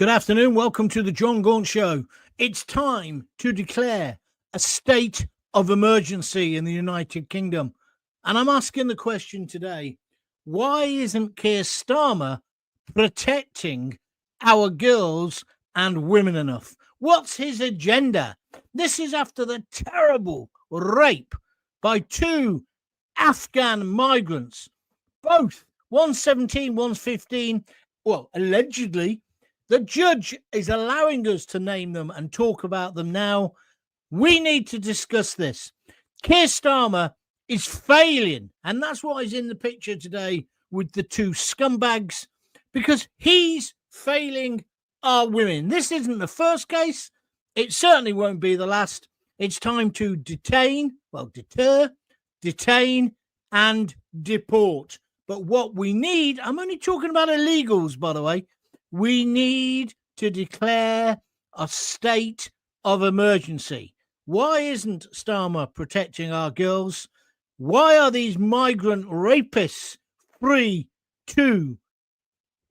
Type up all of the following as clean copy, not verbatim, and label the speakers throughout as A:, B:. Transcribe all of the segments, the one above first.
A: Good afternoon. Welcome to the Jon Gaunt Show. It's time to declare a state of emergency in the United Kingdom. And I'm asking the question today, why isn't Keir Starmer protecting our girls and women enough? What's his agenda? This is after the terrible rape by two Afghan migrants, both 117, 115, well, allegedly. The judge is allowing us to name them and talk about them now. We need to discuss this. Keir Starmer is failing, and that's why he's in the picture today with the two scumbags, because he's failing our women. This isn't the first case. It certainly won't be the last. It's time to deter, detain, and deport. But what we need, I'm only talking about illegals, by the way, we need to declare a state of emergency. Why isn't Starmer protecting our girls? Why are these migrant rapists free to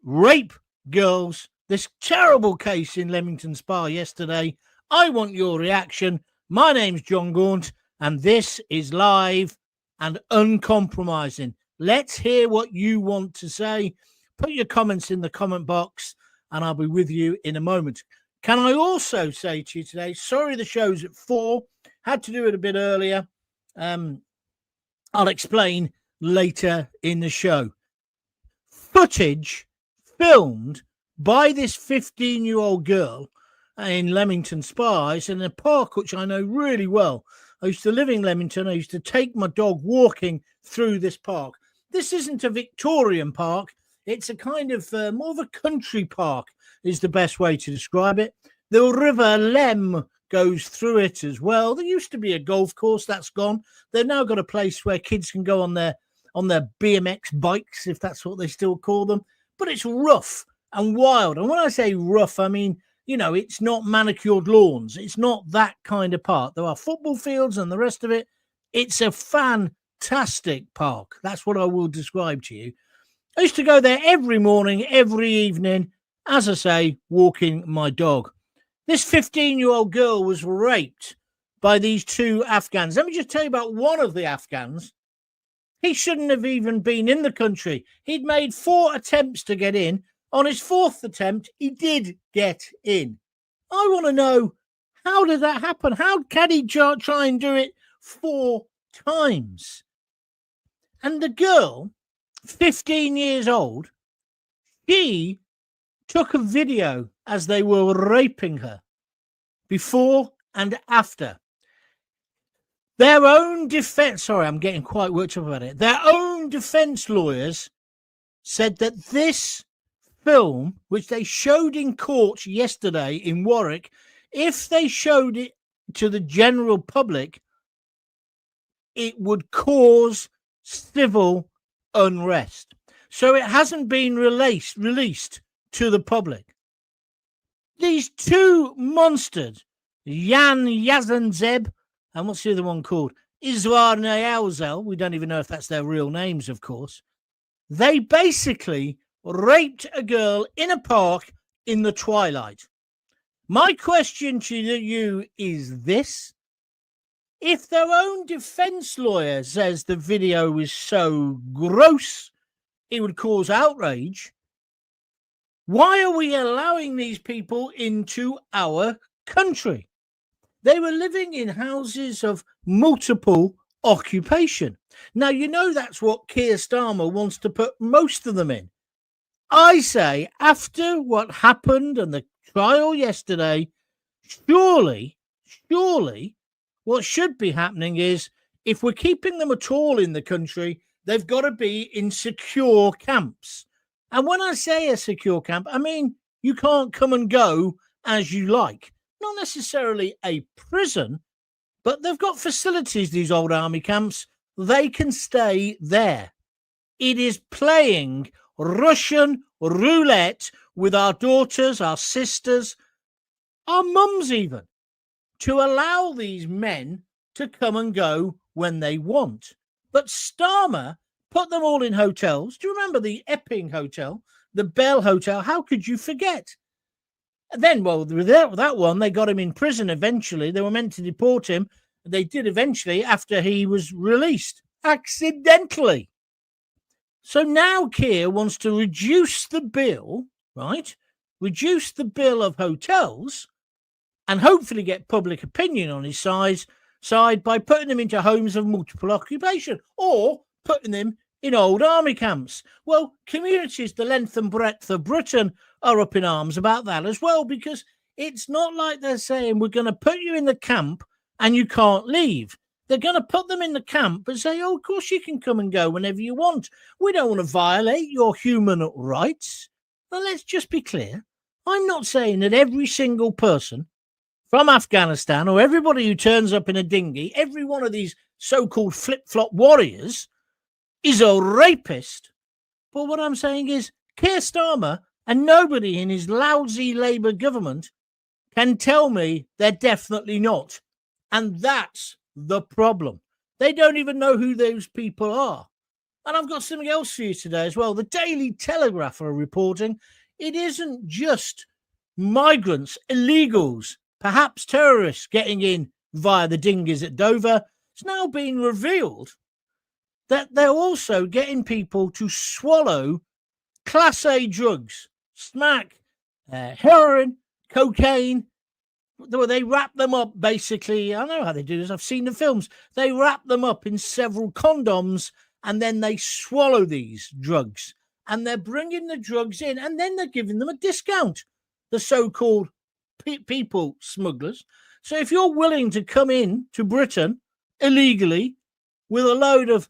A: rape girls? This terrible case in Leamington Spa yesterday. I want your reaction. My name's Jon Gaunt, and this is live and uncompromising. Let's hear what you want to say. Put your comments in the comment box, and I'll be with you in a moment. Can I also say to you today, sorry the show's at 4. Had to do it a bit earlier. I'll explain later in the show. Footage filmed by this 15-year-old girl in Leamington Spa. It's in a park which I know really well. I used to live in Leamington. I used to take my dog walking through this park. This isn't a Victorian park. It's a kind of more of a country park is the best way to describe it. The River Lem goes through it as well. There used to be a golf course. That's gone. They've now got a place where kids can go on their BMX bikes, if that's what they still call them. But it's rough and wild. And when I say rough, I mean, you know, it's not manicured lawns. It's not that kind of park. There are football fields and the rest of it. It's a fantastic park. That's what I will describe to you. I used to go there every morning, every evening, as I say, walking my dog. This 15-year-old girl was raped by these two Afghans. Let me just tell you about one of the Afghans. He shouldn't have even been in the country. He'd made 4 attempts to get in. On his 4th attempt, he did get in. I want to know, how did that happen? How can he try and do it 4 times? And the girl, 15 years old, she took a video as they were raping her, before and after. Their own defense, sorry, I'm getting quite worked up about it. Their own defense lawyers said that this film, which they showed in court yesterday in Warwick, if they showed it to the general public, it would cause civil unrest. So it hasn't been released to the public. These two monsters, JanJahanzeb, and what's the other one called? Israr Niazal. We don't even know if that's their real names, of course. They basically raped a girl in a park in the twilight. My question to you is this. If their own defense lawyer says the video is so gross, it would cause outrage, why are we allowing these people into our country? They were living in houses of multiple occupation. Now, you know that's what Keir Starmer wants to put most of them in. I say, after what happened and the trial yesterday, surely, what should be happening is, if we're keeping them at all in the country, they've got to be in secure camps. And when I say a secure camp, I mean you can't come and go as you like. Not necessarily a prison, but they've got facilities, these old army camps. They can stay there. It is playing Russian roulette with our daughters, our sisters, our mums even, to allow these men to come and go when they want. But Starmer put them all in hotels. Do you remember the Epping Hotel, the Bell Hotel? How could you forget? Then, well, without that one, they got him in prison eventually. They were meant to deport him. They did eventually after he was released, accidentally. So now Keir wants to reduce the bill, right? Reduce the bill of hotels and hopefully get public opinion on his side by putting them into homes of multiple occupation or putting them in old army camps. Well, communities the length and breadth of Britain are up in arms about that as well, because it's not like they're saying we're going to put you in the camp and you can't leave. They're going to put them in the camp and say, oh, of course you can come and go whenever you want. We don't want to violate your human rights. But let's just be clear. I'm not saying that every single person from Afghanistan or everybody who turns up in a dinghy, every one of these so-called flip-flop warriors is a rapist. But what I'm saying is Keir Starmer and nobody in his lousy Labour government can tell me they're definitely not. And that's the problem. They don't even know who those people are. And I've got something else for you today as well. The Daily Telegraph are reporting it isn't just migrants, illegals, perhaps terrorists getting in via the dinghies at Dover. It's now been revealed that they're also getting people to swallow Class A drugs, smack, heroin, cocaine. They wrap them up, basically. I know how they do this. I've seen the films. They wrap them up in several condoms, and then they swallow these drugs. And they're bringing the drugs in, and then they're giving them a discount, the so-called people smugglers. So if you're willing to come in to Britain illegally with a load of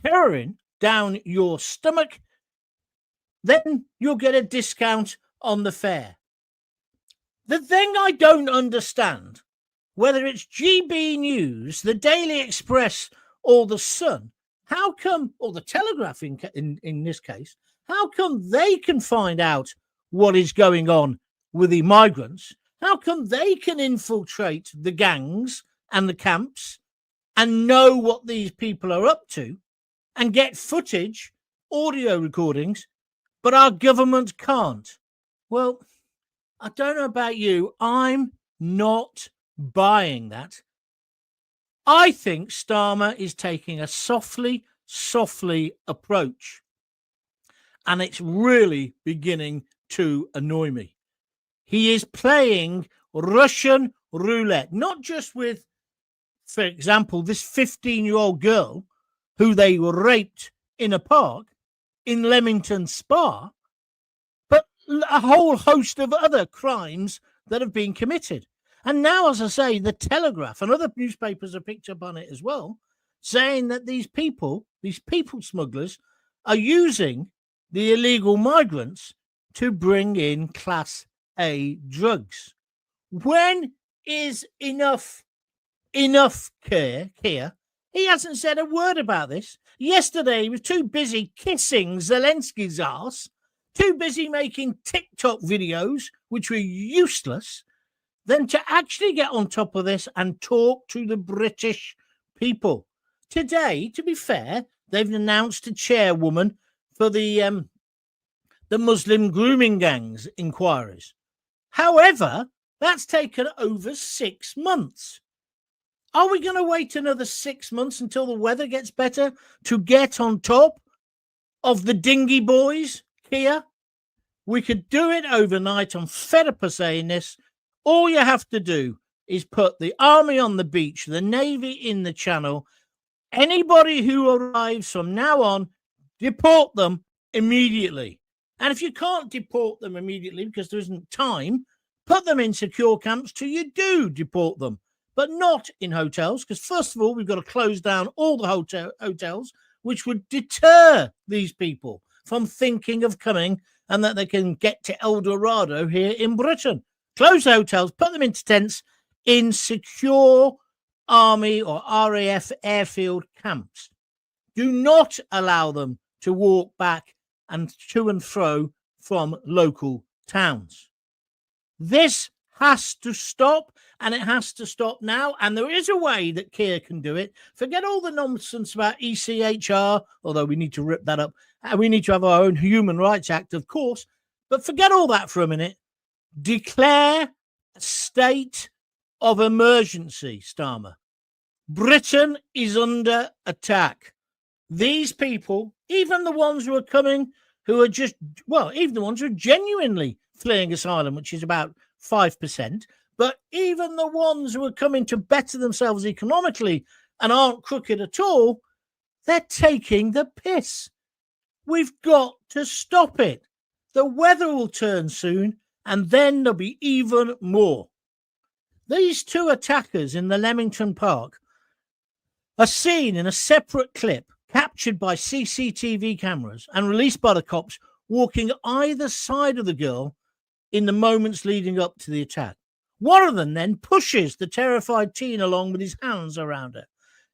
A: heroin down your stomach, then you'll get a discount on the fare. The thing I don't understand, whether it's GB News, the Daily Express, or the Sun, how come, or the Telegraph in this case, how come they can find out what is going on with the migrants? How come they can infiltrate the gangs and the camps and know what these people are up to and get footage, audio recordings, but our government can't? Well, I don't know about you. I'm not buying that. I think Starmer is taking a softly approach. And it's really beginning to annoy me. He is playing Russian roulette, not just with, for example, this 15-year-old girl who they raped in a park in Leamington Spa, but a whole host of other crimes that have been committed. And now, as I say, the Telegraph and other newspapers have picked up on it as well, saying that these people smugglers, are using the illegal migrants to bring in Class A drugs. When is enough, Keir? He hasn't said a word about this. Yesterday, he was too busy kissing Zelensky's ass, too busy making TikTok videos, which were useless, than to actually get on top of this and talk to the British people. Today, to be fair, they've announced a chairwoman for the Muslim grooming gangs inquiries. However, that's taken over 6 months. Are we going to wait another 6 months until the weather gets better to get on top of the dinghy boys here? We could do it overnight. I'm fed up of saying this. All you have to do is put the army on the beach, the navy in the channel. Anybody who arrives from now on, deport them immediately. And if you can't deport them immediately because there isn't time, put them in secure camps till you do deport them, but not in hotels, because first of all, we've got to close down all the hotels, which would deter these people from thinking of coming and that they can get to El Dorado here in Britain. Close the hotels, put them into tents in secure Army or RAF airfield camps. Do not allow them to walk back and to and fro from local towns. This has to stop, and it has to stop now. And there is a way that Keir can do it. Forget all the nonsense about ECHR, although we need to rip that up. We need to have our own Human Rights Act, of course. But forget all that for a minute. Declare a state of emergency, Starmer. Britain is under attack. These people, even the ones who are coming, who are just, well, even the ones who are genuinely fleeing asylum, which is about 5%, but even the ones who are coming to better themselves economically and aren't crooked at all, they're taking the piss. We've got to stop it. The weather will turn soon, and then there'll be even more. These two attackers in the Leamington Park are seen in a separate clip captured by CCTV cameras and released by the cops walking either side of the girl in the moments leading up to the attack. One of them then pushes the terrified teen along with his hands around her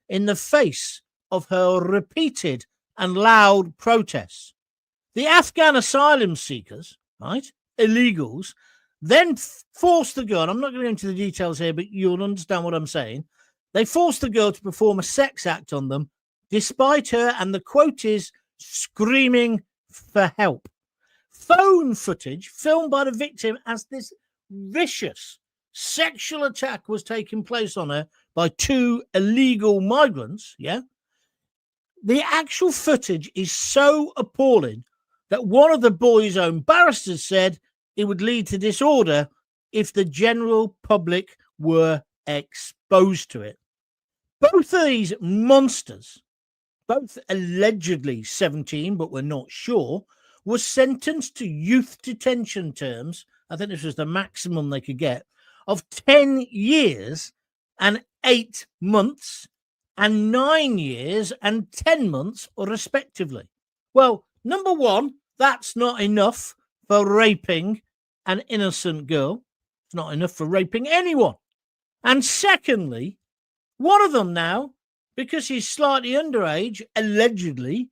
A: in the face of her repeated and loud protests. The Afghan asylum seekers, right, illegals, then force the girl, I'm not going to go into the details here, but you'll understand what I'm saying. They force the girl to perform a sex act on them, despite her, and the quote is, screaming for help. Phone footage filmed by the victim as this vicious sexual attack was taking place on her by two illegal migrants, yeah? The actual footage is so appalling that one of the boy's own barristers said it would lead to disorder if the general public were exposed to it. Both of these monsters, both allegedly 17, but we're not sure, were sentenced to youth detention terms, I think this was the maximum they could get, of 10 years and 8 months and 9 years and 10 months, respectively. Well, number one, that's not enough for raping an innocent girl. It's not enough for raping anyone. And secondly, one of them now, because he's slightly underage, allegedly,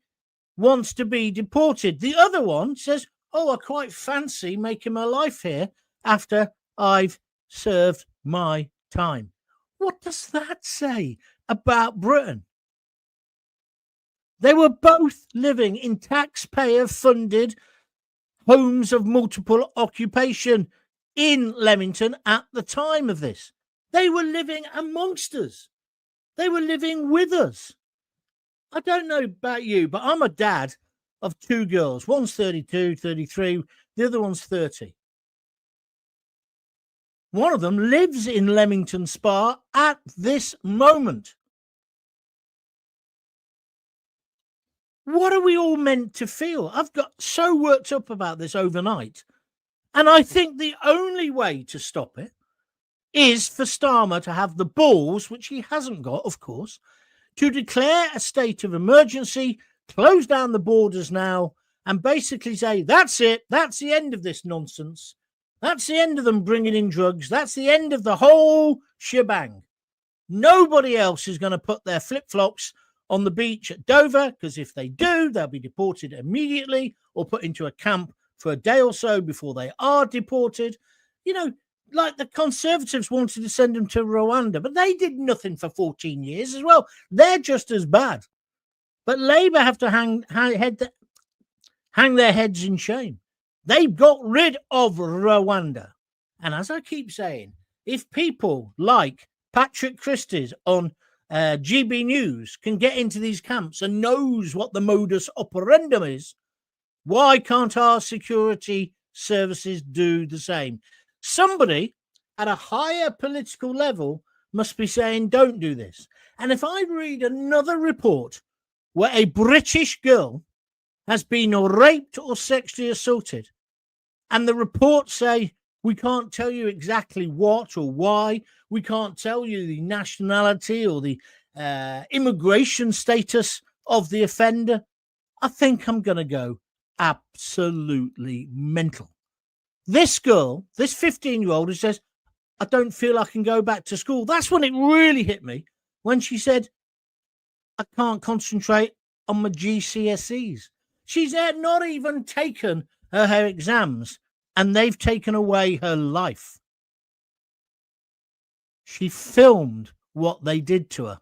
A: wants to be deported. The other one says, oh, I quite fancy making my life here after I've served my time. What does that say about Britain? They were both living in taxpayer-funded homes of multiple occupation in Leamington at the time of this. They were living amongst us. They were living with us. I don't know about you, but I'm a dad of two girls. One's 32, 33. The other one's 30. One of them lives in Leamington Spa at this moment. What are we all meant to feel? I've got so worked up about this overnight. And I think the only way to stop it is for Starmer to have the balls, which he hasn't got, of course, to declare a state of emergency, close down the borders now, and basically say, that's it. That's the end of this nonsense. That's the end of them bringing in drugs. That's the end of the whole shebang. Nobody else is going to put their flip-flops on the beach at Dover, because if they do, they'll be deported immediately or put into a camp for a day or so before they are deported. You know, like the Conservatives wanted to send them to Rwanda, but they did nothing for 14 years as well. They're just as bad. But Labour have to hang their heads in shame. They got rid of Rwanda. And as I keep saying, if people like Patrick Christie's on GB News can get into these camps and knows what the modus operandum is, why can't our security services do the same? Somebody at a higher political level must be saying, don't do this. And if I read another report where a British girl has been raped or sexually assaulted, and the reports say, we can't tell you exactly what or why, we can't tell you the nationality or the immigration status of the offender, I think I'm going to go absolutely mental. This girl, this 15-year-old who says, I don't feel I can go back to school. That's when it really hit me, when she said, I can't concentrate on my GCSEs. She's not even taken her exams, and they've taken away her life. She filmed what they did to her,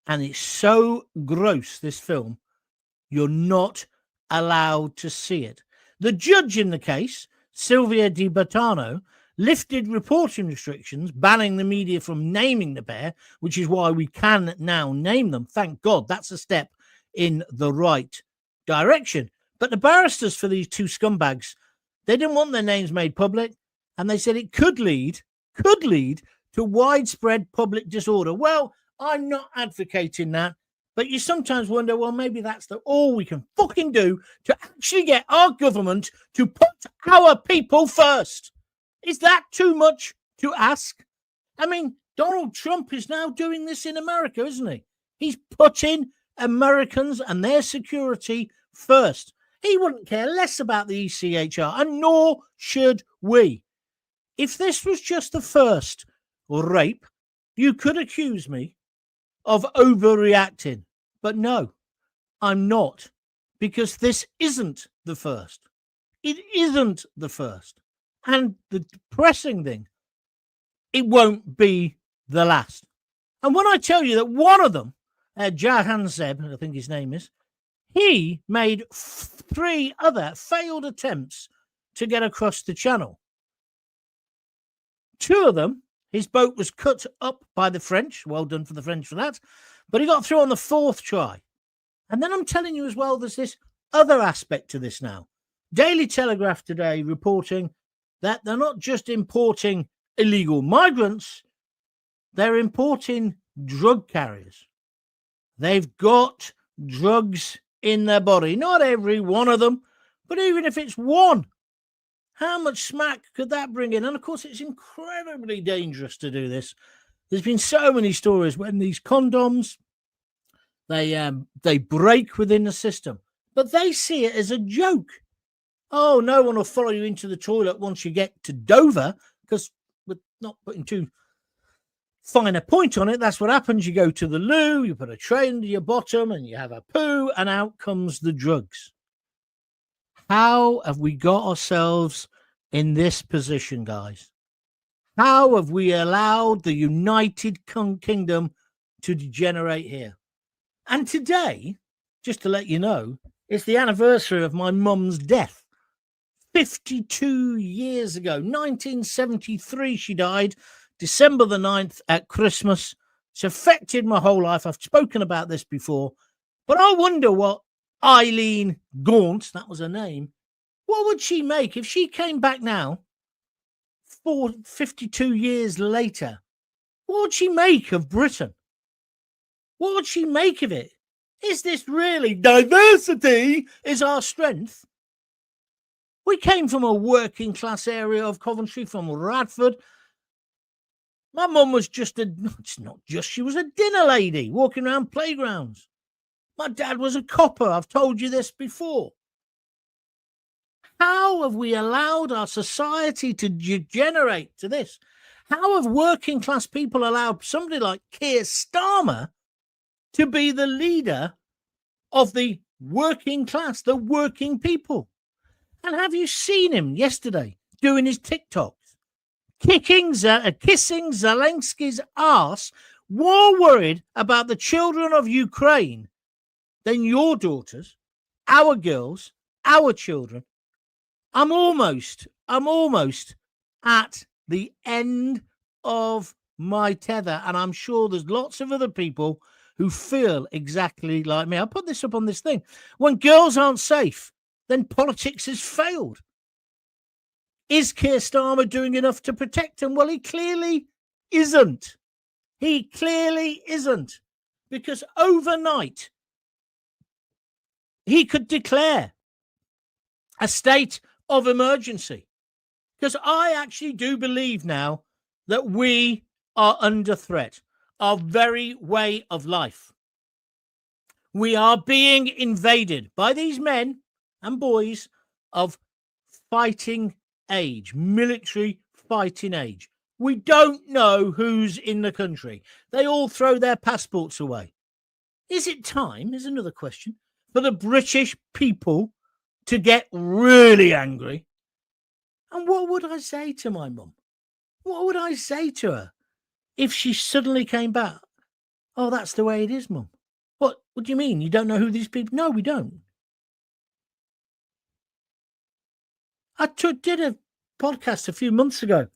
A: and it's so gross, this film, you're not allowed to see it. The judge in the case Silvia Di Bertano, lifted reporting restrictions, banning the media from naming the pair, which is why we can now name them. Thank God, that's a step in the right direction. But the barristers for these two scumbags, they didn't want their names made public, and they said it could lead to widespread public disorder. Well, I'm not advocating that, but you sometimes wonder, well, maybe that's all we can fucking do to actually get our government to put our people first. Is that too much to ask? I mean, Donald Trump is now doing this in America, isn't he? He's putting Americans and their security first. He wouldn't care less about the ECHR, and nor should we. If this was just the first rape, you could accuse me of overreacting. But no, I'm not, because this isn't the first. It isn't the first. And the depressing thing, it won't be the last. And when I tell you that one of them, JanJahanzeb, I think his name is, he made 3 other failed attempts to get across the channel. 2 of them, his boat was cut up by the French. Well done for the French for that. But he got through on the 4th try. And then I'm telling you as well, there's this other aspect to this now. Daily Telegraph today reporting that they're not just importing illegal migrants, they're importing drug carriers. They've got drugs in their body. Not every one of them, but even if it's one, how much smack could that bring in? And of course, it's incredibly dangerous to do this. There's been so many stories when these condoms, they break within the system, but they see it as a joke. Oh, no one will follow you into the toilet once you get to Dover, because we're not putting too fine a point on it. That's what happens. You go to the loo, you put a tray under your bottom, and you have a poo, and out comes the drugs. How have we got ourselves in this position, guys? How have we allowed the United Kingdom to degenerate here? And today, just to let you know, it's the anniversary of my mum's death. 52 years ago, 1973, she died, December the 9th at Christmas. It's affected my whole life. I've spoken about this before, but I wonder what Eileen Gaunt, that was her name, what would she make if she came back now, 52 years later? What would she make of Britain? What would she make of it? Is this really diversity is our strength? We came from a working class area of Coventry, from Radford. My mum was it's not just, she was a dinner lady walking around playgrounds. My dad was a copper. I've told you this before. How have we allowed our society to degenerate to this? How have working class people allowed somebody like Keir Starmer to be the leader of the working class, the working people? And have you seen him yesterday doing his TikToks? Kissing Zelensky's ass, more worried about the children of Ukraine than your daughters, our girls, our children. I'm almost at the end of my tether, and I'm sure there's lots of other people who feel exactly like me. I'll put this up on this thing. When girls aren't safe, then politics has failed. Is Keir Starmer doing enough to protect them? Well, he clearly isn't. He clearly isn't. Because overnight, he could declare a state of emergency. Because I actually do believe now that we are under threat. Our very way of life. We are being invaded by these men and boys of fighting age, military fighting age. We don't know who's in the country. They all throw their passports away. Is it time, is another question, for the British people to get really angry? And what would I say to my mum? What would I say to her if she suddenly came back? Oh, that's the way it is, Mum. What do you mean? You don't know who these people... No, we don't. I did a podcast a few months ago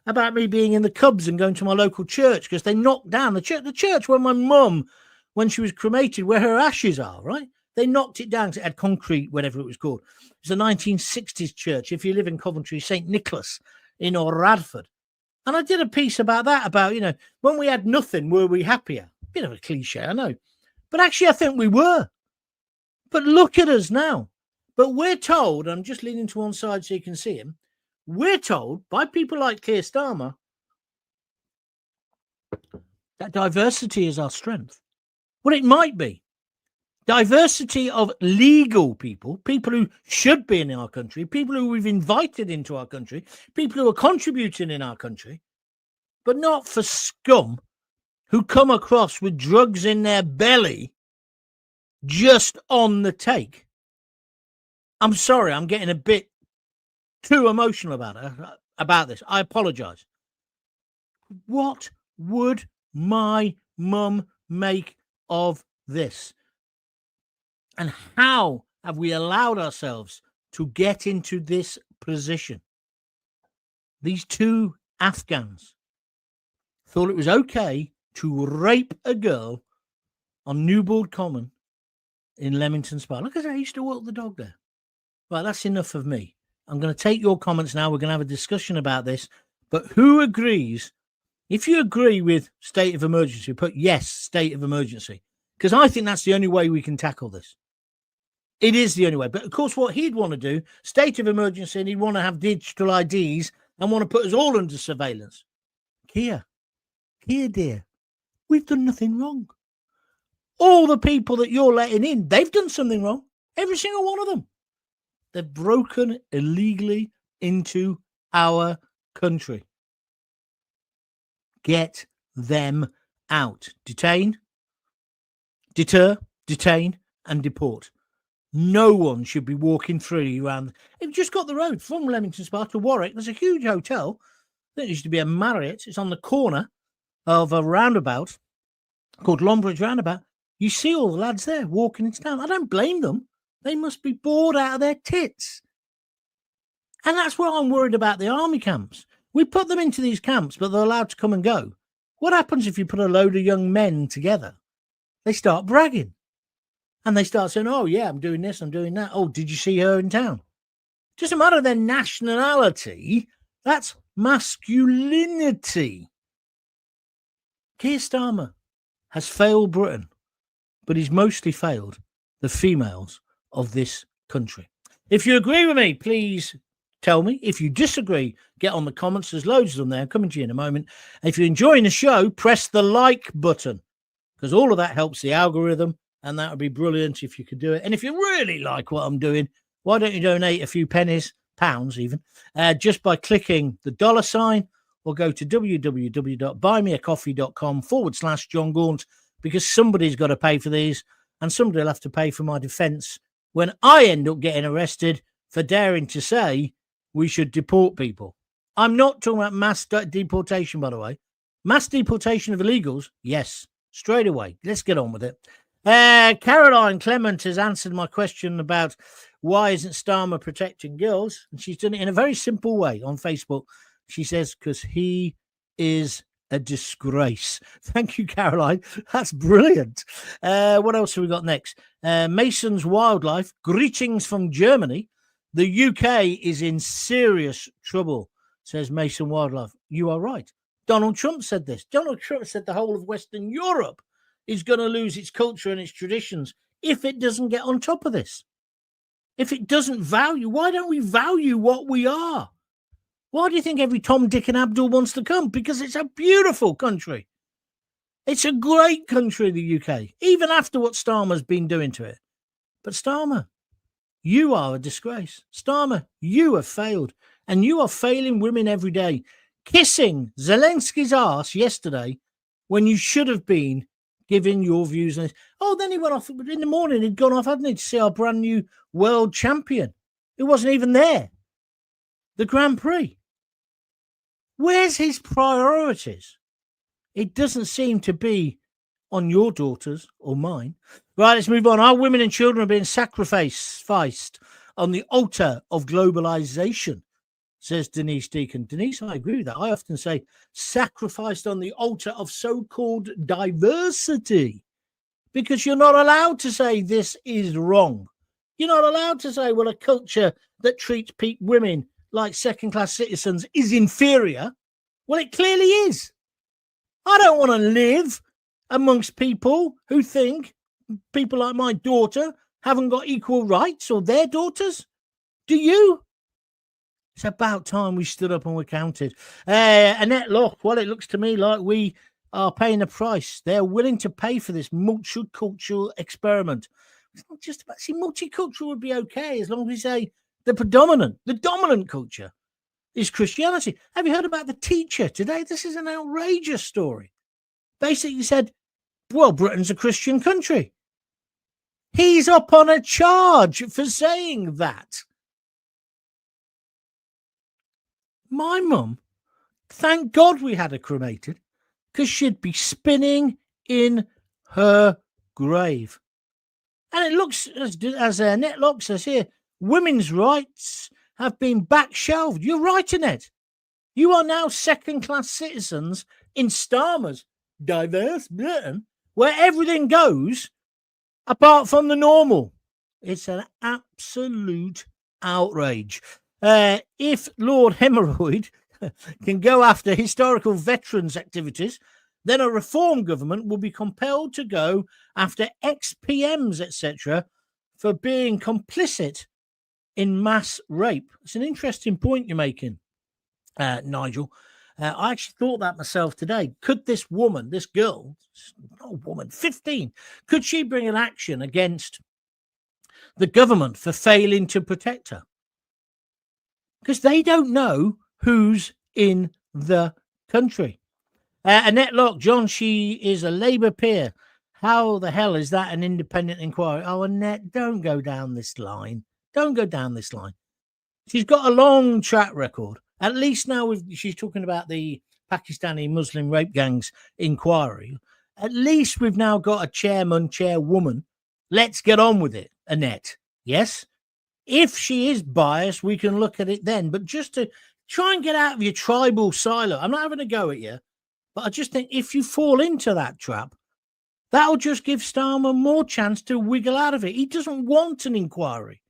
A: about me being in the Cubs and going to my local church because they knocked down the church where my mum, when she was cremated, where her ashes are, right? They knocked it down because it had concrete, whatever it was called. It was a 1960s church. If you live in Coventry, St. Nicholas in Radford. And I did a piece about that, about, when we had nothing, were we happier? Bit of a cliche, I know. But actually, I think we were. But look at us now. But we're told, I'm just leaning to one side so you can see him, we're told by people like Keir Starmer that diversity is our strength. Well, it might be. Diversity of legal people who should be in our country, people who we've invited into our country, people who are contributing in our country, but not for scum who come across with drugs in their belly just on the take. I'm sorry, I'm getting a bit too emotional about this. I apologize. What would my mum make of this? And how have we allowed ourselves to get into this position? These two Afghans thought it was okay to rape a girl on Newbold Common in Leamington Spa. Look at that, I used to walk the dog there. Right, that's enough of me. I'm going to take your comments now. We're going to have a discussion about this. But who agrees? If you agree with state of emergency, put yes, state of emergency. Because I think that's the only way we can tackle this. It is the only way. But of course, what he'd want to do, state of emergency, and he'd want to have digital IDs and want to put us all under surveillance. Keir, dear, we've done nothing wrong. All the people that you're letting in, they've done something wrong. Every single one of them. They've broken illegally into our country. Get them out. Detain, deter, detain, and deport. No one should be walking through around. You've just got the road from Leamington Spa to Warwick. There's a huge hotel. I think it used to be a Marriott. It's on the corner of a roundabout called Longbridge Roundabout. You see all the lads there walking into town. I don't blame them. They must be bored out of their tits. And that's what I'm worried about the army camps. We put them into these camps, but they're allowed to come and go. What happens if you put a load of young men together? They start bragging. And they start saying, oh, yeah, I'm doing this, I'm doing that. Oh, did you see her in town? Doesn't matter their nationality. That's masculinity. Keir Starmer has failed Britain, but he's mostly failed the females of this country. If you agree with me, please tell me. If you disagree, get on the comments. There's loads of them there. Coming to you in a moment. If you're enjoying the show, press the like button, because all of that helps the algorithm, and that would be brilliant if you could do it. And if you really like what I'm doing, why don't you donate a few pennies, pounds even, just by clicking the $sign, or go to www.buymeacoffee.com/Jon Gaunt, because somebody's got to pay for these, and somebody will have to pay for my defense when I end up getting arrested for daring to say we should deport people. I'm not talking about mass deportation, by the way. Mass deportation of illegals, yes, straight away. Let's get on with it. Caroline Clement has answered my question about why isn't Starmer protecting girls? And she's done it in a very simple way on Facebook. She says, because he is a disgrace. Thank you, Caroline. That's brilliant. What else have we got next? Mason's Wildlife. Greetings from Germany. The UK is in serious trouble, says Mason Wildlife. You are right. Donald Trump said this. Donald Trump said the whole of Western Europe is going to lose its culture and its traditions if it doesn't get on top of this. If it doesn't value, why don't we value what we are? Why do you think every Tom, Dick and Abdul wants to come? Because it's a beautiful country. It's a great country, the UK, even after what Starmer's been doing to it. But Starmer, you are a disgrace. Starmer, you have failed. And you are failing women every day. Kissing Zelensky's ass yesterday when you should have been giving your views on this. Oh, then he went off in the morning. He'd gone off, hadn't he, to see our brand new world champion. It wasn't even there. The Grand Prix. Where's his priorities? It doesn't seem to be on your daughters or mine. Right, let's move on. Our women and children are being sacrificed on the altar of globalization. says Denise Deacon. Denise, I agree with that. I often say sacrificed on the altar of so-called diversity, because you're not allowed to say this is wrong. You're not allowed to say, well, a culture that treats women like second-class citizens is inferior. Well, it clearly is. I don't want to live amongst people who think people like my daughter haven't got equal rights, or their daughters. Do you? It's about time we stood up and were counted. Annette Locke, well, it looks to me like we are paying a price. They're willing to pay for this multicultural experiment. It's not just about, see, multicultural would be okay as long as we say the dominant culture is Christianity. Have you heard about the teacher today? This is an outrageous story. Basically said, well, Britain's a Christian country. He's up on a charge for saying that. My mum, thank God we had her cremated, because she'd be spinning in her grave. And it looks, as Annette Locke says here, women's rights have been back-shelved. You're right, Annette. You are now second-class citizens in Starmer's diverse Britain, where everything goes apart from the normal. It's an absolute outrage. If Lord Hemorrhoid can go after historical veterans' activities, then a reform government will be compelled to go after ex-PMs, etc., for being complicit in mass rape. It's an interesting point you're making, Nigel. I actually thought that myself today. Could this woman, this girl, not a woman, 15, could she bring an action against the government for failing to protect her? Because they don't know who's in the country. Annette Locke, John, she is a Labour peer. How the hell is that an independent inquiry? Oh, Annette, don't go down this line. Don't go down this line. She's got a long track record. At least now she's talking about the Pakistani Muslim rape gangs inquiry. At least we've now got a chairwoman. Let's get on with it, Annette. Yes? If she is biased, we can look at it then. But just to try and get out of your tribal silo, I'm not having a go at you, but I just think if you fall into that trap, that'll just give Starmer more chance to wiggle out of it. He doesn't want an inquiry.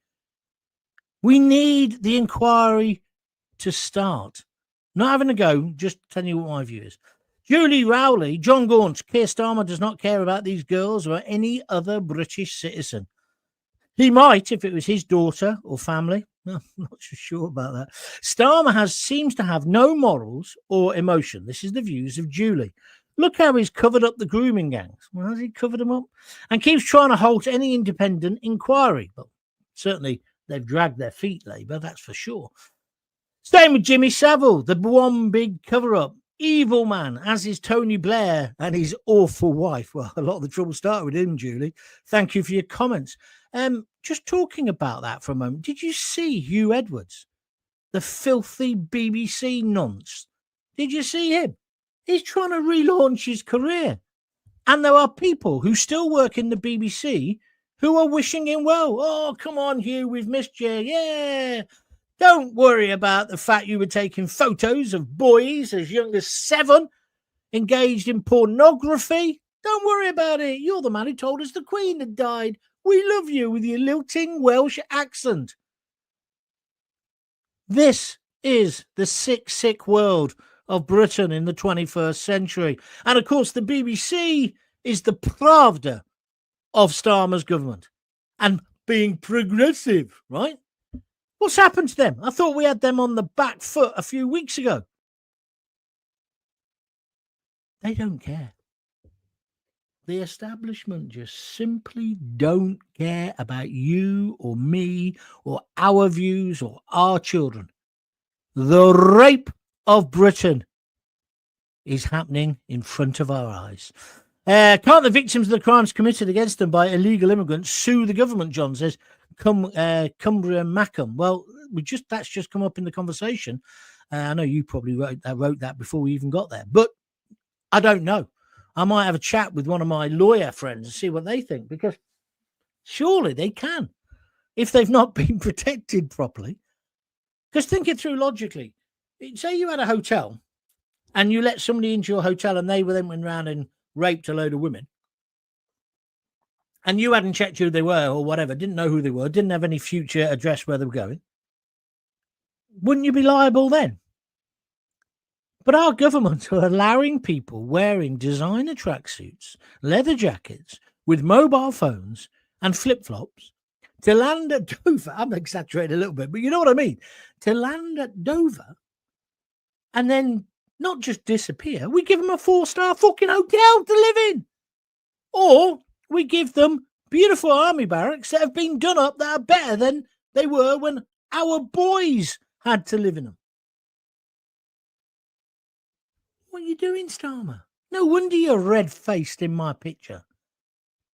A: We need the inquiry to start. Not having a go, just telling you what my view is. Julie Rowley, Jon Gaunt, Keir Starmer does not care about these girls or any other British citizen. He might if it was his daughter or family. No, I'm not so sure about that. Starmer seems to have no morals or emotion. This is the views of Julie. Look how he's covered up the grooming gangs. Well, has he covered them up? And keeps trying to halt any independent inquiry. Well, certainly they've dragged their feet, Labour, that's for sure. Staying with Jimmy Savile, the one big cover-up. Evil man, as is Tony Blair and his awful wife. Well, a lot of the trouble started with him, Julie. Thank you for your comments. Just talking about that for a moment, did you see Hugh Edwards, the filthy BBC nonce? Did you see him? He's trying to relaunch his career. And there are people who still work in the BBC who are wishing him well. Oh, come on, Hugh, we've missed you. Yeah. Don't worry about the fact you were taking photos of boys as young as 7 engaged in pornography. Don't worry about it. You're the man who told us the Queen had died. We love you with your lilting Welsh accent. This is the sick, sick world of Britain in the 21st century. And, of course, the BBC is the Pravda of Starmer's government and being progressive, right? What's happened to them? I thought we had them on the back foot a few weeks ago. They don't care. The establishment just simply don't care about you or me or our views or our children. The rape of Britain is happening in front of our eyes. Can't the victims of the crimes committed against them by illegal immigrants sue the government, John says? Cumbria Mackham. Well, that's just come up in the conversation. I know you probably wrote that before we even got there, but I don't know. I might have a chat with one of my lawyer friends and see what they think, because surely they can. If they've not been protected properly, Because think it through logically. Say you had a hotel and you let somebody into your hotel and they then went around and raped a load of women. And you hadn't checked who they were or whatever, didn't know who they were, didn't have any future address where they were going. Wouldn't you be liable then? But our government are allowing people wearing designer tracksuits, leather jackets, with mobile phones and flip-flops to land at Dover. I'm exaggerating a little bit, but you know what I mean. To land at Dover and then not just disappear. We give them a 4-star fucking hotel to live in. Or we give them beautiful army barracks that have been done up that are better than they were when our boys had to live in them. What are you doing, Starmer? No wonder you're red-faced in my picture.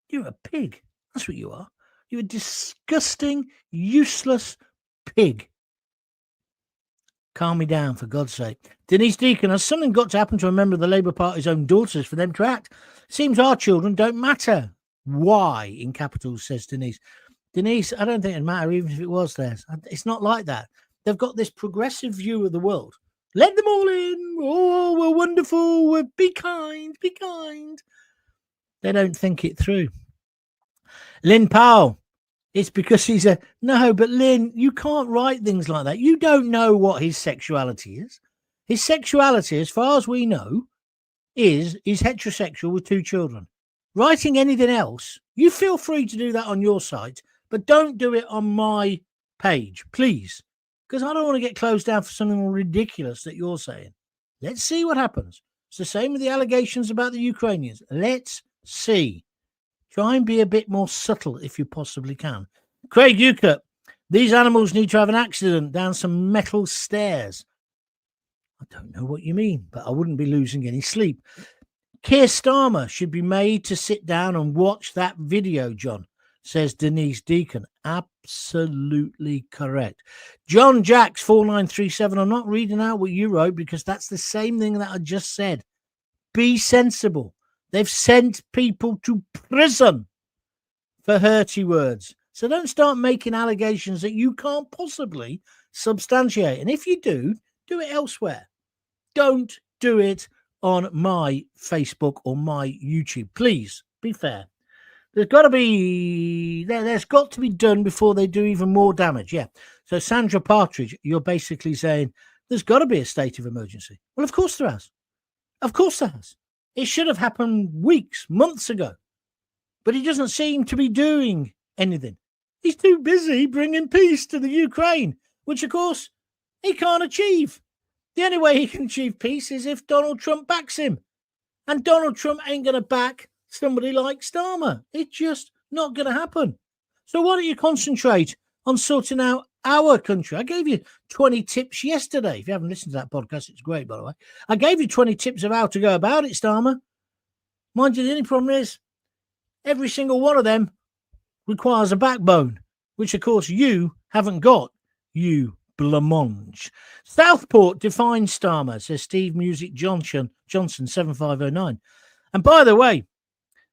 A: You're a pig. That's what you are. You're a disgusting, useless pig. Calm me down, for God's sake. Denise Deacon, has something got to happen to a member of the Labour Party's own daughters for them to act? Seems our children don't matter. Why, in capitals, says Denise. Denise, I don't think it'd matter even if it was theirs. It's not like that. They've got this progressive view of the world. Let them all in. Oh, we're wonderful. Be kind. Be kind. They don't think it through. Lynn Powell. It's because he's a... No, but Lynn, you can't write things like that. You don't know what his sexuality is. His sexuality, as far as we know, is he's heterosexual with 2 children. Writing anything else, you feel free to do that on your site, but don't do it on my page, please. Because I don't want to get closed down for something ridiculous that you're saying. Let's see what happens. It's the same with the allegations about the Ukrainians. Let's see. Try and be a bit more subtle if you possibly can. Craig Ukert, these animals need to have an accident down some metal stairs. I don't know what you mean, but I wouldn't be losing any sleep. Keir Starmer should be made to sit down and watch that video, John, says Denise Deacon. Absolutely correct. John Jacks 4937. I'm not reading out what you wrote because that's the same thing that I just said. Be sensible. They've sent people to prison for hurty words. So don't start making allegations that you can't possibly substantiate. And if you do it elsewhere. Don't do it on my Facebook or my YouTube. Please be fair. There's got to be done before they do even more damage. Yeah. So Sandra Partridge, you're basically saying there's got to be a state of emergency. Well, of course there has. Of course there has. It should have happened weeks, months ago. But he doesn't seem to be doing anything. He's too busy bringing peace to the Ukraine, which, of course, he can't achieve. The only way he can achieve peace is if Donald Trump backs him. And Donald Trump ain't going to back somebody like Starmer. It's just not going to happen. So why don't you concentrate on sorting out our country? I gave you 20 tips yesterday. If you haven't listened to that podcast, it's great, by the way. I gave you 20 tips of how to go about it, Starmer. Mind you, the only problem is every single one of them requires a backbone, which, of course, you haven't got, you blancmange. Southport defines Starmer, says Steve Music Johnson 7509. And by the way,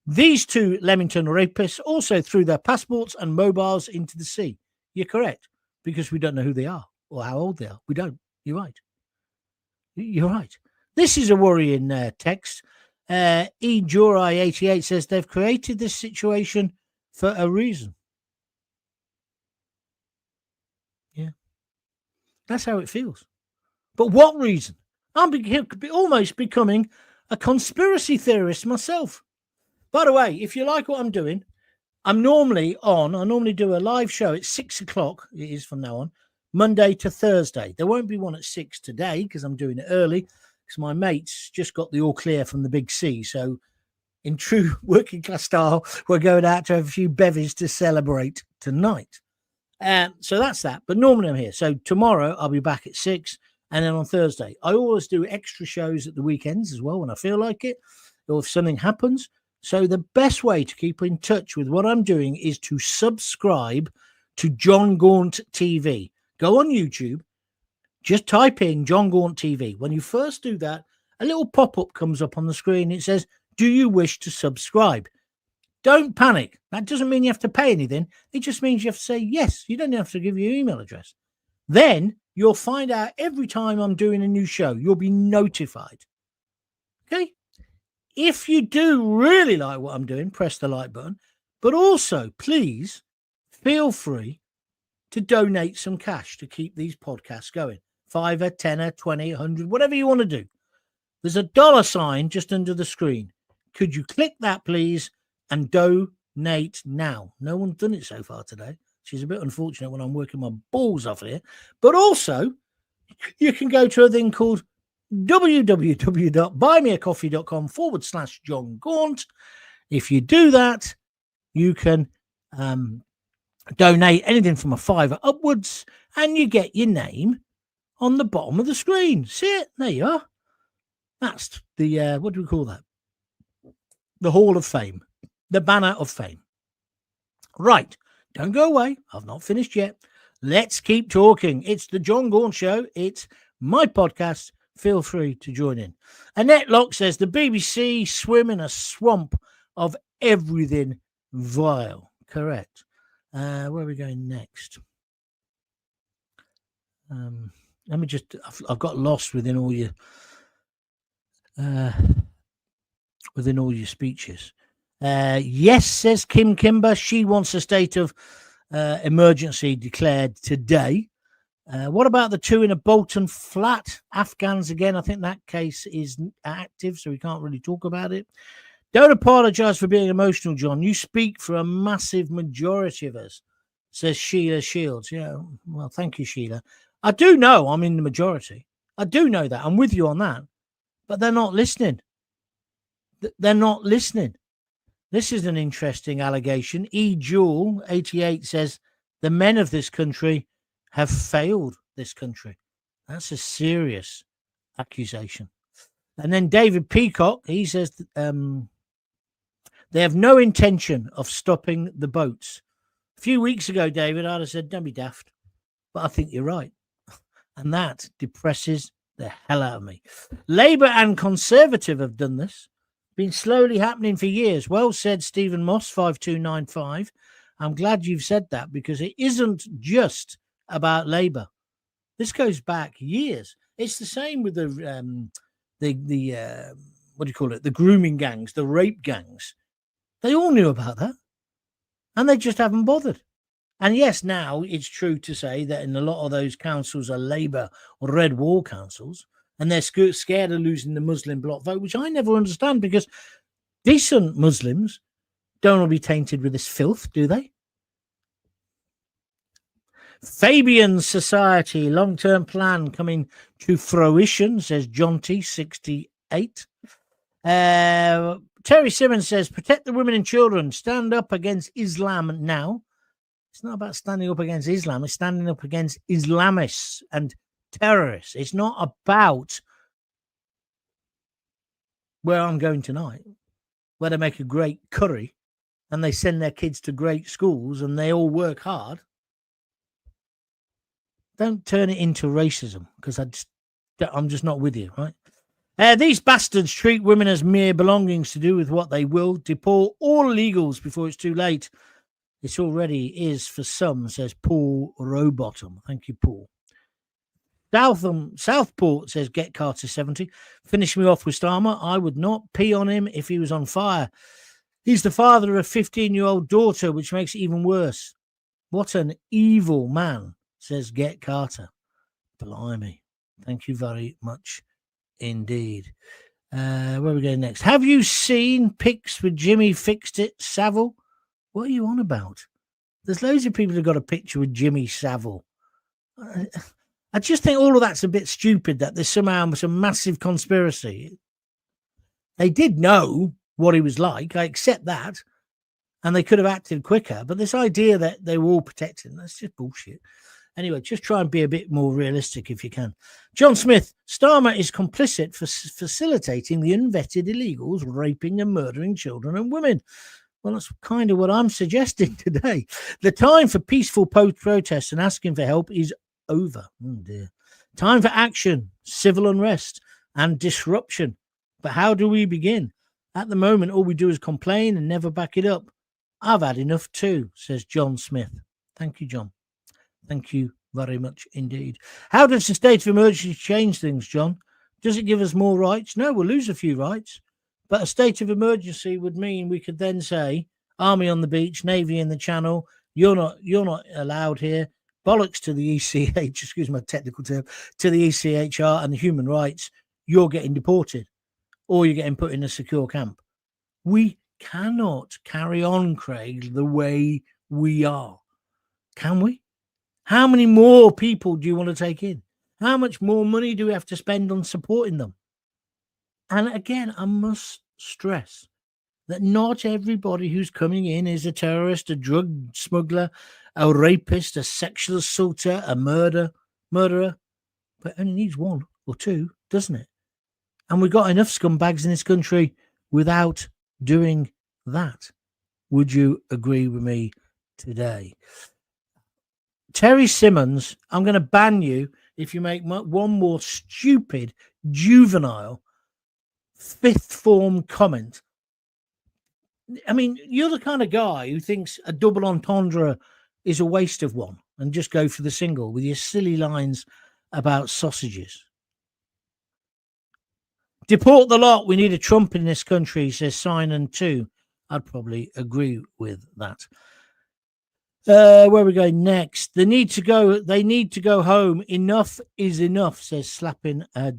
A: these 2 Leamington rapists also threw their passports and mobiles into the sea. You're correct, because we don't know who they are or how old they are. We don't. You're right. You're right. This is a worrying text. Jurai88 says they've created this situation for a reason. Yeah. That's how it feels. But what reason? I'm almost becoming a conspiracy theorist myself. By the way, if you like what I'm doing, I normally do a live show at 6 o'clock. It is from now on, Monday to Thursday. There won't be one at 6 today because I'm doing it early because my mates just got the all clear from the Big C. So in true working class style, we're going out to have a few bevies to celebrate tonight. So that's that. But normally I'm here. So tomorrow I'll be back at 6. And then on Thursday, I always do extra shows at the weekends as well when I feel like it or if something happens. So the best way to keep in touch with what I'm doing is to subscribe to Jon Gaunt TV. Go on YouTube, just type in Jon Gaunt TV. When you first do that, a little pop-up comes up on the screen. It says, do you wish to subscribe? Don't panic. That doesn't mean you have to pay anything. It just means you have to say yes. You don't have to give your email address. Then You'll find out every time I'm doing a new show. You'll be notified. Okay? If you do really like what I'm doing, press the like button. But also, please feel free to donate some cash to keep these podcasts going. $5, $10, $20, $100, whatever you want to do. There's a $ just under the screen. Could you click that, please, and donate now? No one's done it so far today. Which is a bit unfortunate when I'm working my balls off here. But also, you can go to a thing called www.buymeacoffee.com/Jon Gaunt. If you do that, you can donate anything from a $5 upwards, and you get your name on the bottom of the screen. See it? There you are. That's the, what do we call that? The Hall of Fame, the Banner of Fame. Right. Don't go away. I've not finished yet. Let's keep talking. It's the Jon Gaunt Show. It's my podcast. Feel free to join in. Annette Locke says the BBC swim in a swamp of everything vile. Correct. Where are we going next? Let me just, I've got lost within all your speeches. Yes, says Kim Kimber. She wants a state of emergency declared today. What about the 2 in a Bolton flat? Afghans again. I think that case is active, so we can't really talk about it. Don't apologise for being emotional, John. You speak for a massive majority of us, says Sheila Shields. Yeah, well, thank you, Sheila. I do know I'm in the majority. I do know that. I'm with you on that. But they're not listening. They're not listening. This is an interesting allegation. E. Jewel, 88, says the men of this country have failed this country. That's a serious accusation. And then David Peacock, he says they have no intention of stopping the boats. A few weeks ago, David, I'd have said, don't be daft. But I think you're right. And that depresses the hell out of me. Labour and Conservative have done this. Been slowly happening for years. Well said, Stephen Moss, 5295. I'm glad you've said that, because it isn't just about Labour. This goes back years. It's the same with the what do you call it? The grooming gangs, the rape gangs. They all knew about that, and they just haven't bothered. And yes, now it's true to say that in a lot of those councils are Labour or Red Wall councils, and they're scared of losing the Muslim bloc vote, which I never understand, because decent Muslims don't want to be tainted with this filth, do they? Fabian Society, long-term plan coming to fruition, says John T, 68. Terry Simmons says, protect the women and children, stand up against Islam now. It's not about standing up against Islam, it's standing up against Islamists and terrorists. It's not about where I'm going tonight, where they make a great curry and they send their kids to great schools and they all work hard. Don't turn it into racism, because I'm just not with you, right? These bastards treat women as mere belongings to do with what they will. Deport all illegals before it's too late. It already is for some, says Paul Rowbottom. Thank you, Paul. Southport says, get Carter 70. Finish me off with Starmer. I would not pee on him if he was on fire. He's the father of a 15-year-old daughter, which makes it even worse. What an evil man, says Get Carter. Blimey. Thank you very much indeed. Where are we going next? Have you seen pics with Jimmy Fixed It Savile? What are you on about? There's loads of people who've got a picture with Jimmy Savile. I just think all of that's a bit stupid, that there's somehow some massive conspiracy. They did know what he was like. I accept that. And they could have acted quicker. But this idea that they were all protecting, that's just bullshit. Anyway, just try and be a bit more realistic if you can. John Smith, Starmer is complicit for facilitating the unvetted illegals raping and murdering children and women. Well, that's kind of what I'm suggesting today. The time for peaceful protests and asking for help is over. Oh, dear. Time for action, civil unrest, and disruption. But how do we begin? At the moment, all we do is complain and never back it up. I've had enough too, says John Smith. Thank you, John. Thank you Very much indeed. How does the state of emergency change things, John? Does it give us more rights? No, we'll lose a few rights. But a state of emergency would mean we could then say, Army on the beach, Navy in the Channel, you're not allowed here. Bollocks to the ECH, excuse my technical term, to the ECHR and the human rights. You're getting deported or you're getting put in a secure camp. We cannot carry on, Craig, the way we are. Can we? How many more people do you want to take in? How much more money do we have to spend on supporting them? And again, I must stress that not everybody who's coming in is a terrorist, a drug smuggler, a rapist, a sexual assaulter, a murderer, but it only needs one or two, doesn't it? And we've got enough scumbags in this country without doing that. Would you agree with me today? Terry Simmons, I'm going to ban you if you make one more stupid, juvenile, fifth form comment. I mean, you're the kind of guy who thinks a double entendre is a waste of one and just go for the single with your silly lines about sausages. Deport the lot. We need a Trump in this country, says Sinan 2. I'd probably agree with that. Where are we going next? They need to go home. Enough is enough, says Slapping a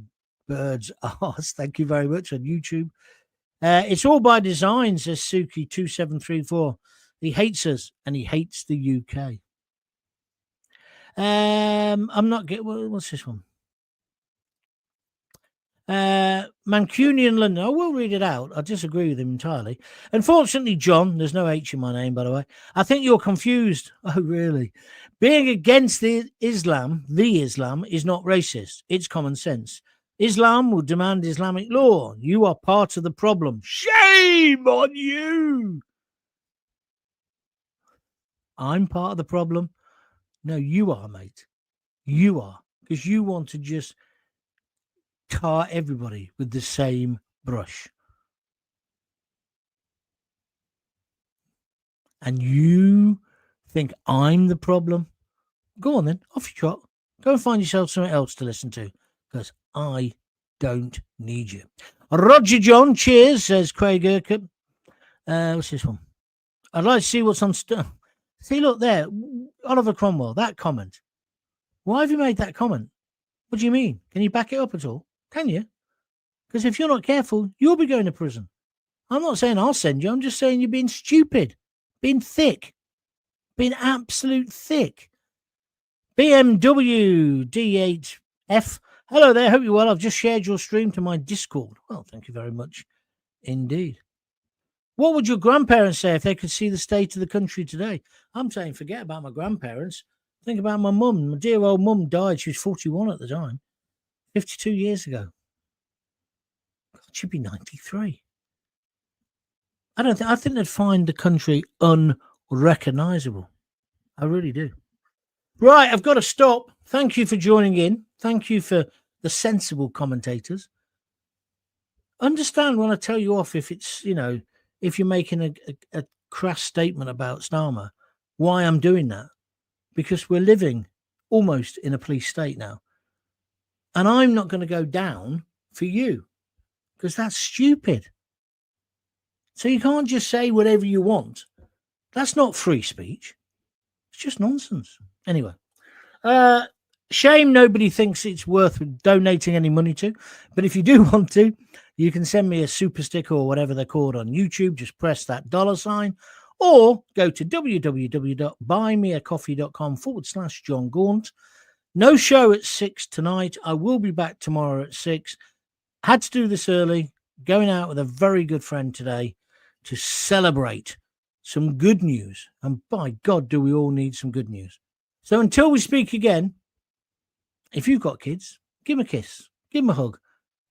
A: Bird's Arse. Thank you very much on YouTube. It's all by design, says Suki2734. He hates us and he hates the UK. I'm not getting, what's this one? Mancunian London. I will read it out. I disagree with him entirely. Unfortunately, John, there's no H in my name, by the way. I think you're confused. Oh, really? Being against the Islam is not racist. It's common sense. Islam will demand Islamic law. You are part of the problem. Shame on you. I'm part of the problem. No, you are, mate. You are. Because you want to just tar everybody with the same brush. And you think I'm the problem? Go on then, off you trot. Go and find yourself something else to listen to, because I don't need you. Roger John, cheers, says Craig Urquhart. What's this one? I'd like to see what's on... See, look there, Oliver Cromwell, that comment. Why have you made that comment? What do you mean? Can you back it up at all? Can you? Because if you're not careful, you'll be going to prison. I'm not saying I'll send you. I'm just saying you're being stupid, being thick, being absolute thick. BMW D8F. Hello there. Hope you're well. I've just shared your stream to my Discord. Well, thank you very much indeed. What would your grandparents say if they could see the state of the country today? I'm saying forget about my grandparents. Think about my mum. My dear old mum died. She was 41 at the time. 52 years ago. God, she'd be 93. I think they'd find the country unrecognizable. I really do. Right, I've got to stop. Thank you for joining in. Thank you for the sensible commentators. Understand when I tell you off if it's, if you're making a crass statement about Starmer, why I'm doing that. Because we're living almost in a police state now. And I'm not going to go down for you because that's stupid. So you can't just say whatever you want. That's not free speech. It's just nonsense. Anyway, shame nobody thinks it's worth donating any money to. But if you do want to, you can send me a super sticker or whatever they're called on YouTube. Just press that $sign or go to www.buymeacoffee.com/Jon Gaunt. No show at 6 tonight. I will be back tomorrow at 6. Had to do this early. Going out with a very good friend today to celebrate some good news. And by God, do we all need some good news. So until we speak again, if you've got kids, give them a kiss. Give them a hug.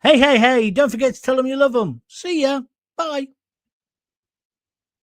A: Hey, hey, hey, don't forget to tell them you love them. See ya. Bye.